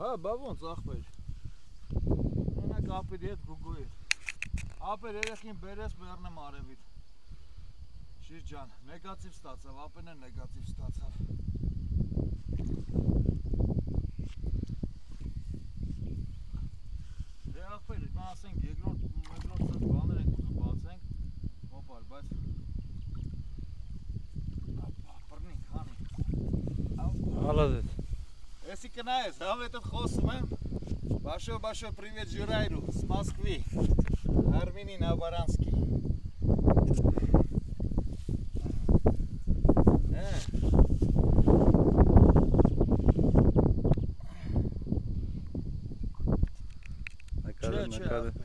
Հա, բա ոնց ախպեր։ Մենակ ապերի հետ գուգույր։ Ապեր երեխին բերես բեռնեմ արևից։ Շիրջան, նեգատիվ ստացավ, ապեն է նեգատիվ ստացավ։ Դե ախպեր, մա ասենք երկրորդ բաներ ենք ուզում բացենք, հոպար, բայց բռնինք, հանի։ Հալադետ։ Если կնայես, համ հետո խոսում եմ, Большой привет Жирайру с Москвы, Арминин Аваранский. Накады.